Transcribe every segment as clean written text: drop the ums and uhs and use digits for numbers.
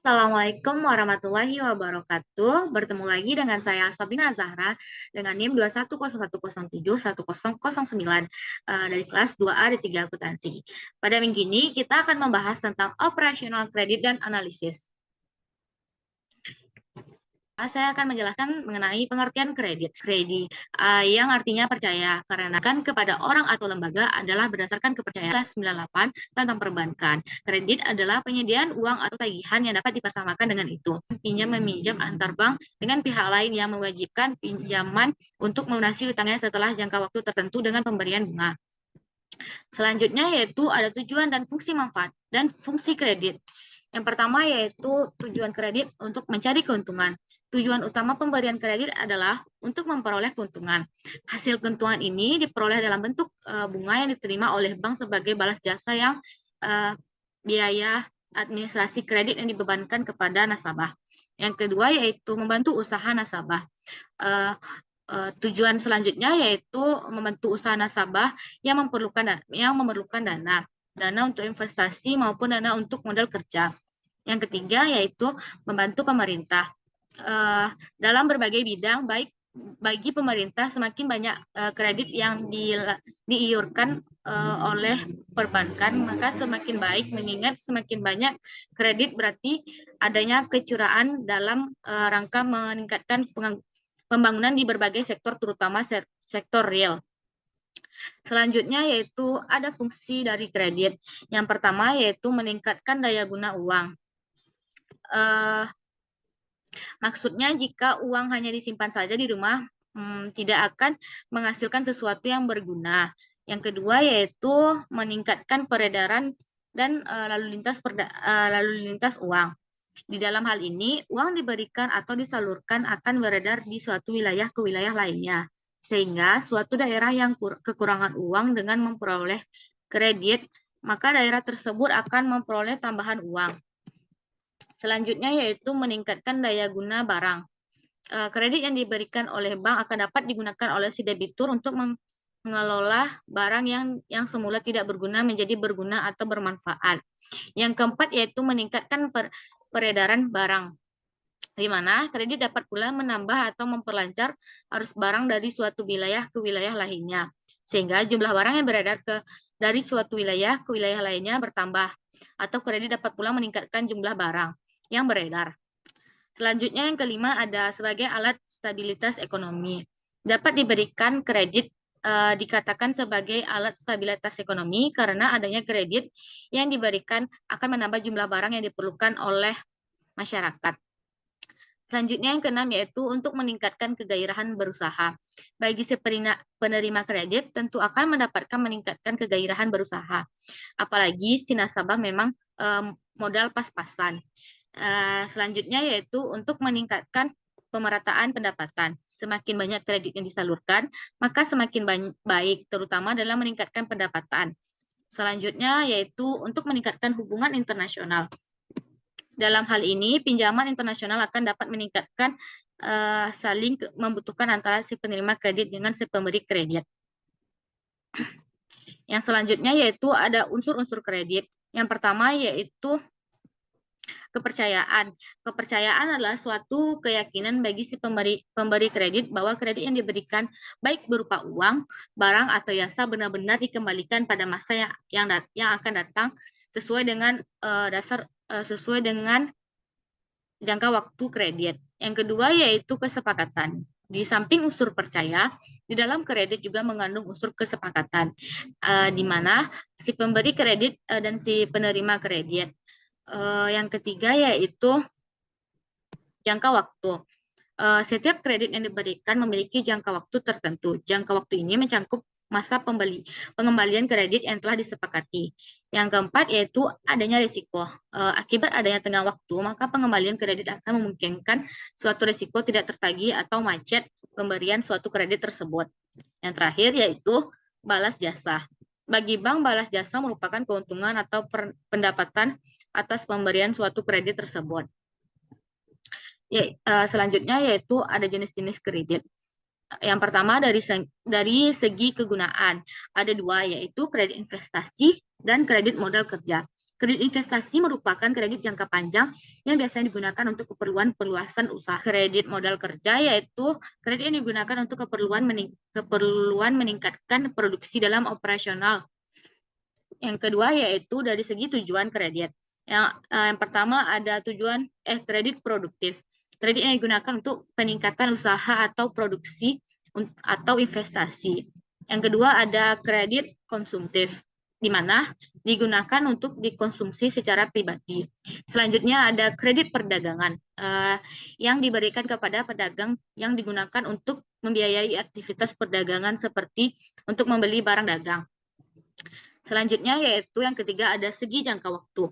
Assalamualaikum warahmatullahi wabarakatuh. Bertemu lagi dengan saya Sabina Zahra dengan NIM 2101071009 dari kelas 2A D3 Akuntansi. Pada minggu ini kita akan membahas tentang operasional kredit dan analisis. Saya akan menjelaskan mengenai pengertian kredit. Kredit yang artinya percaya, karena kan kepada orang atau lembaga adalah berdasarkan kepercayaan. 98 tentang perbankan. Kredit adalah penyediaan uang atau tagihan yang dapat dipersamakan dengan itu. Pinjam meminjam antar bank dengan pihak lain yang mewajibkan pinjaman untuk melunasi utangnya setelah jangka waktu tertentu dengan pemberian bunga. Selanjutnya yaitu ada tujuan dan fungsi manfaat dan fungsi kredit. Yang pertama yaitu tujuan kredit untuk mencari keuntungan. Tujuan utama pemberian kredit adalah untuk memperoleh keuntungan. Hasil keuntungan ini diperoleh dalam bentuk bunga yang diterima oleh bank sebagai balas jasa yang biaya administrasi kredit yang dibebankan kepada nasabah. Yang kedua yaitu membantu usaha nasabah. Tujuan selanjutnya yaitu membantu usaha nasabah yang memerlukan dana untuk investasi maupun dana untuk modal kerja. Yang ketiga yaitu membantu pemerintah dalam berbagai bidang, baik bagi pemerintah semakin banyak kredit yang diiurkan oleh perbankan, maka semakin baik, mengingat semakin banyak kredit berarti adanya kecurangan dalam rangka meningkatkan pembangunan di berbagai sektor, terutama sektor real. Selanjutnya yaitu ada fungsi dari kredit. Yang pertama yaitu meningkatkan daya guna uang. Maksudnya jika uang hanya disimpan saja di rumah, tidak akan menghasilkan sesuatu yang berguna. Yang kedua yaitu meningkatkan peredaran dan lalu lintas uang. Di dalam hal ini, uang diberikan atau disalurkan akan beredar di suatu wilayah ke wilayah lainnya. Sehingga suatu daerah yang kekurangan uang dengan memperoleh kredit, maka daerah tersebut akan memperoleh tambahan uang. Selanjutnya yaitu meningkatkan daya guna barang. Kredit yang diberikan oleh bank akan dapat digunakan oleh si debitur untuk mengelola barang yang semula tidak berguna menjadi berguna atau bermanfaat. Yang keempat yaitu meningkatkan peredaran barang, di mana kredit dapat pula menambah atau memperlancar arus barang dari suatu wilayah ke wilayah lainnya, sehingga jumlah barang yang beredar dari suatu wilayah ke wilayah lainnya bertambah, atau kredit dapat pula meningkatkan jumlah barang yang beredar. Selanjutnya yang kelima ada sebagai alat stabilitas ekonomi. Dapat diberikan kredit dikatakan sebagai alat stabilitas ekonomi karena adanya kredit yang diberikan akan menambah jumlah barang yang diperlukan oleh masyarakat. Selanjutnya yang keenam yaitu untuk meningkatkan kegairahan berusaha. Bagi si penerima kredit tentu akan mendapatkan meningkatkan kegairahan berusaha. Apalagi si nasabah memang modal pas-pasan. Selanjutnya yaitu untuk meningkatkan pemerataan pendapatan. Semakin banyak kredit yang disalurkan, maka semakin baik, terutama dalam meningkatkan pendapatan. Selanjutnya yaitu untuk meningkatkan hubungan internasional. Dalam hal ini, pinjaman internasional akan dapat meningkatkan saling membutuhkan antara si penerima kredit dengan si pemberi kredit. Yang selanjutnya yaitu ada unsur-unsur kredit. Yang pertama yaitu kepercayaan. Kepercayaan adalah suatu keyakinan bagi si pemberi kredit bahwa kredit yang diberikan baik berupa uang, barang, atau jasa benar-benar dikembalikan pada masa yang akan datang sesuai dengan sesuai dengan jangka waktu kredit. Yang kedua yaitu kesepakatan. Di samping unsur percaya, di dalam kredit juga mengandung unsur kesepakatan, di mana si pemberi kredit dan si penerima kredit. Yang ketiga yaitu jangka waktu. Setiap kredit yang diberikan memiliki jangka waktu tertentu. Jangka waktu ini mencakup masa pengembalian kredit yang telah disepakati. Yang keempat yaitu adanya risiko. Akibat adanya tengah waktu, maka pengembalian kredit akan memungkinkan suatu risiko tidak tertagih atau macet pemberian suatu kredit tersebut. Yang terakhir yaitu balas jasa. Bagi bank, balas jasa merupakan keuntungan atau pendapatan atas pemberian suatu kredit tersebut. Selanjutnya yaitu ada jenis-jenis kredit. Yang pertama dari segi kegunaan ada dua, yaitu kredit investasi dan kredit modal kerja. Kredit investasi merupakan kredit jangka panjang yang biasanya digunakan untuk keperluan perluasan usaha. Kredit modal kerja yaitu kredit yang digunakan untuk keperluan meningkatkan produksi dalam operasional. Yang kedua yaitu dari segi tujuan kredit. Yang pertama ada tujuan kredit produktif. Kredit yang digunakan untuk peningkatan usaha atau produksi atau investasi. Yang kedua ada kredit konsumtif, di mana digunakan untuk dikonsumsi secara pribadi. Selanjutnya ada kredit perdagangan yang diberikan kepada pedagang yang digunakan untuk membiayai aktivitas perdagangan seperti untuk membeli barang dagang. Selanjutnya yaitu yang ketiga ada segi jangka waktu.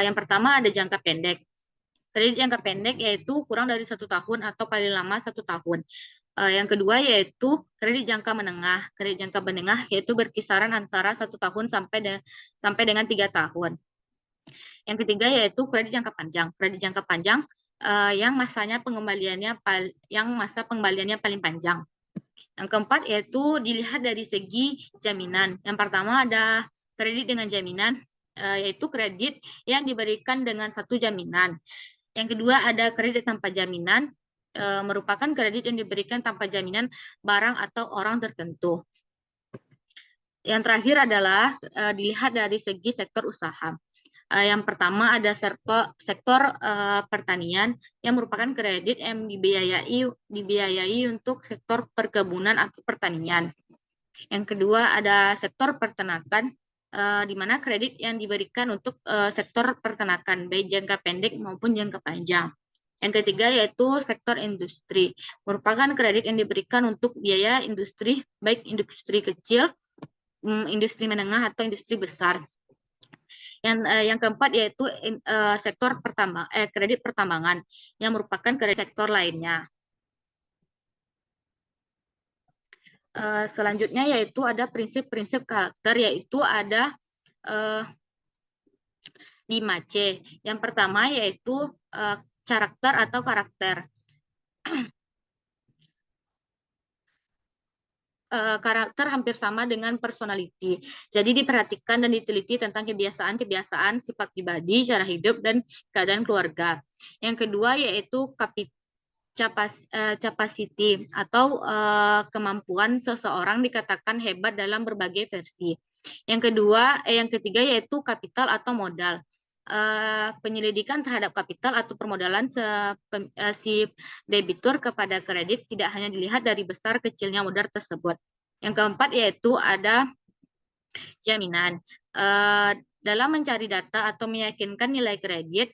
Yang pertama ada jangka pendek. Kredit jangka pendek yaitu kurang dari 1 tahun atau paling lama 1 tahun. Yang kedua yaitu kredit jangka menengah. Kredit jangka menengah yaitu berkisaran antara 1 tahun sampai dengan 3 tahun. Yang ketiga yaitu kredit jangka panjang. Kredit jangka panjang yang masa pengembaliannya paling panjang. Yang keempat yaitu dilihat dari segi jaminan. Yang pertama ada kredit dengan jaminan, yaitu kredit yang diberikan dengan satu jaminan. Yang kedua ada kredit tanpa jaminan, merupakan kredit yang diberikan tanpa jaminan barang atau orang tertentu. Yang terakhir adalah dilihat dari segi sektor usaha. Yang pertama ada sektor pertanian yang merupakan kredit yang dibiayai untuk sektor perkebunan atau pertanian. Yang kedua ada sektor peternakan, di mana kredit yang diberikan untuk sektor peternakan, baik jangka pendek maupun jangka panjang. Yang ketiga yaitu sektor industri, merupakan kredit yang diberikan untuk biaya industri, baik industri kecil, industri menengah, atau industri besar. Yang keempat yaitu sektor kredit pertambangan, yang merupakan kredit sektor lainnya. Selanjutnya yaitu ada prinsip-prinsip karakter, yaitu ada 5C. Yang pertama yaitu karakter atau karakter. Karakter hampir sama dengan personality. Jadi diperhatikan dan diteliti tentang kebiasaan-kebiasaan, sifat pribadi, cara hidup, dan keadaan keluarga. Yang kedua yaitu capacity atau kemampuan seseorang dikatakan hebat dalam berbagai versi. Yang ketiga yaitu kapital atau modal. Penyelidikan terhadap kapital atau permodalan si debitur kepada kredit tidak hanya dilihat dari besar kecilnya modal tersebut. Yang keempat yaitu ada jaminan. Dalam mencari data atau meyakinkan nilai kredit,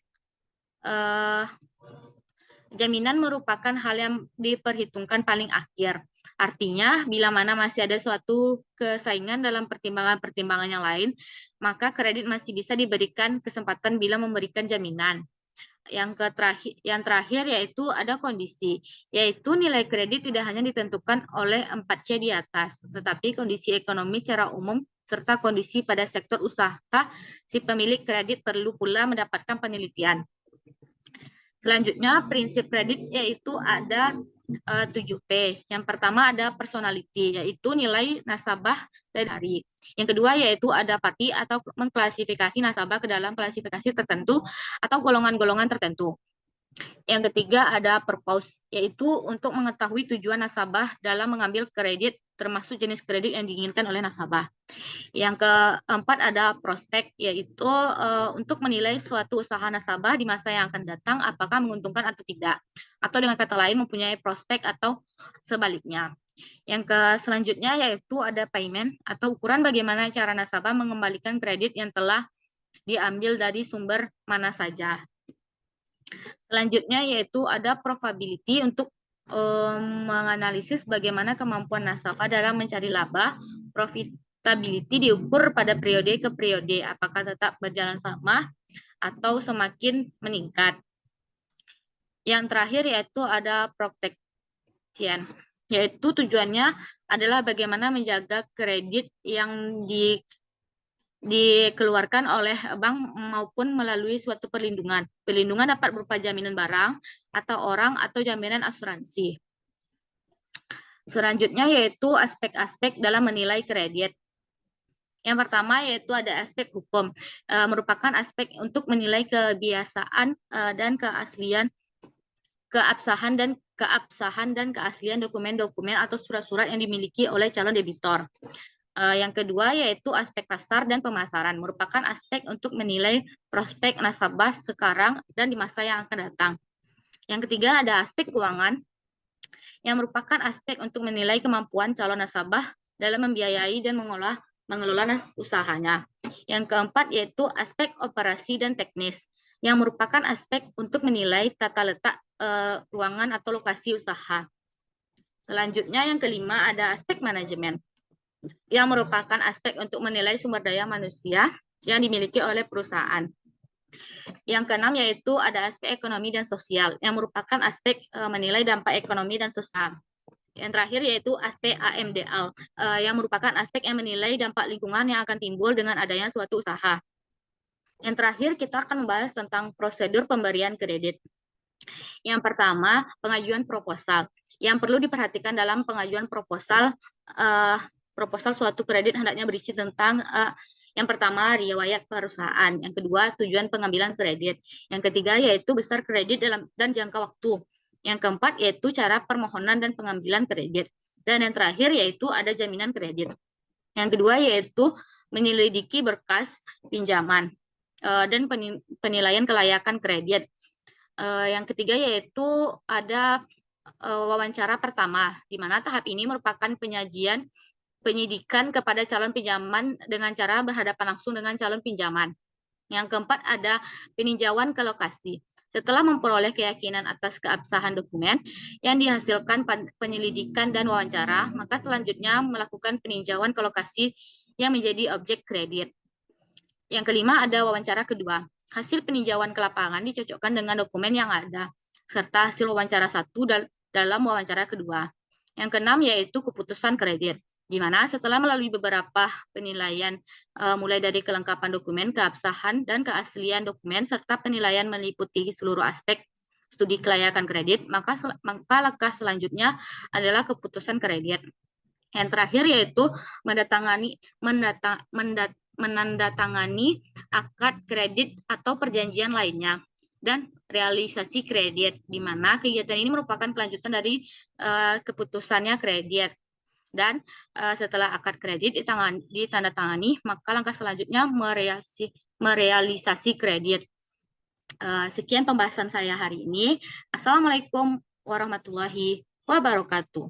jaminan merupakan hal yang diperhitungkan paling akhir. Artinya, bila mana masih ada suatu kesaingan dalam pertimbangan-pertimbangan yang lain, maka kredit masih bisa diberikan kesempatan bila memberikan jaminan. Yang terakhir yaitu ada kondisi, yaitu nilai kredit tidak hanya ditentukan oleh 4C di atas, tetapi kondisi ekonomi secara umum serta kondisi pada sektor usaha, si pemilik kredit perlu pula mendapatkan penelitian. Selanjutnya, prinsip kredit yaitu ada 7P. Yang pertama ada personality, yaitu nilai nasabah dari hari. Yang kedua yaitu ada party atau mengklasifikasi nasabah ke dalam klasifikasi tertentu atau golongan-golongan tertentu. Yang ketiga ada purpose, yaitu untuk mengetahui tujuan nasabah dalam mengambil kredit, termasuk jenis kredit yang diinginkan oleh nasabah. Yang keempat ada prospek, yaitu untuk menilai suatu usaha nasabah di masa yang akan datang apakah menguntungkan atau tidak, atau dengan kata lain mempunyai prospek atau sebaliknya. Yang selanjutnya yaitu ada payment atau ukuran bagaimana cara nasabah mengembalikan kredit yang telah diambil dari sumber mana saja. Selanjutnya yaitu ada probability untuk menganalisis bagaimana kemampuan nasabah dalam mencari laba. Profitability diukur pada periode ke periode, apakah tetap berjalan sama atau semakin meningkat. Yang terakhir yaitu ada protection, yaitu tujuannya adalah bagaimana menjaga kredit yang dikeluarkan oleh bank maupun melalui suatu perlindungan. Perlindungan dapat berupa jaminan barang atau orang atau jaminan asuransi. Selanjutnya yaitu aspek-aspek dalam menilai kredit. Yang pertama yaitu ada aspek hukum, merupakan aspek untuk menilai kebiasaan dan keabsahan dan keaslian dokumen-dokumen atau surat-surat yang dimiliki oleh calon debitor. Yang kedua yaitu aspek pasar dan pemasaran, merupakan aspek untuk menilai prospek nasabah sekarang dan di masa yang akan datang. Yang ketiga ada aspek keuangan, yang merupakan aspek untuk menilai kemampuan calon nasabah dalam membiayai dan mengelola usahanya. Yang keempat yaitu aspek operasi dan teknis, yang merupakan aspek untuk menilai tata letak ruangan atau lokasi usaha. Selanjutnya yang kelima ada aspek manajemen, yang merupakan aspek untuk menilai sumber daya manusia yang dimiliki oleh perusahaan. Yang keenam yaitu ada aspek ekonomi dan sosial, yang merupakan aspek menilai dampak ekonomi dan sosial. Yang terakhir yaitu aspek AMDL, yang merupakan aspek yang menilai dampak lingkungan yang akan timbul dengan adanya suatu usaha. Yang terakhir kita akan membahas tentang prosedur pemberian kredit. Yang pertama, pengajuan proposal. Yang perlu diperhatikan dalam pengajuan proposal, suatu kredit hendaknya berisi tentang yang pertama, riwayat perusahaan. Yang kedua, tujuan pengambilan kredit. Yang ketiga, yaitu besar kredit dan jangka waktu. Yang keempat, yaitu cara permohonan dan pengambilan kredit. Dan yang terakhir, yaitu ada jaminan kredit. Yang kedua, yaitu menyelidiki berkas pinjaman dan penilaian kelayakan kredit. Yang ketiga, yaitu ada wawancara pertama, di mana tahap ini merupakan penyidikan kepada calon pinjaman dengan cara berhadapan langsung dengan calon pinjaman. Yang keempat ada peninjauan ke lokasi. Setelah memperoleh keyakinan atas keabsahan dokumen yang dihasilkan penyelidikan dan wawancara, maka selanjutnya melakukan peninjauan ke lokasi yang menjadi objek kredit. Yang kelima ada wawancara kedua. Hasil peninjauan ke lapangan dicocokkan dengan dokumen yang ada, serta hasil wawancara satu dalam wawancara kedua. Yang keenam yaitu keputusan kredit, di mana setelah melalui beberapa penilaian, mulai dari kelengkapan dokumen, keabsahan, dan keaslian dokumen, serta penilaian meliputi seluruh aspek studi kelayakan kredit, maka langkah selanjutnya adalah keputusan kredit. Yang terakhir yaitu menandatangani akad kredit atau perjanjian lainnya, dan realisasi kredit, di mana kegiatan ini merupakan kelanjutan dari keputusannya kredit. Dan setelah akad kredit ditandatangani, maka langkah selanjutnya merealisasi kredit. Sekian pembahasan saya hari ini. Assalamualaikum warahmatullahi wabarakatuh.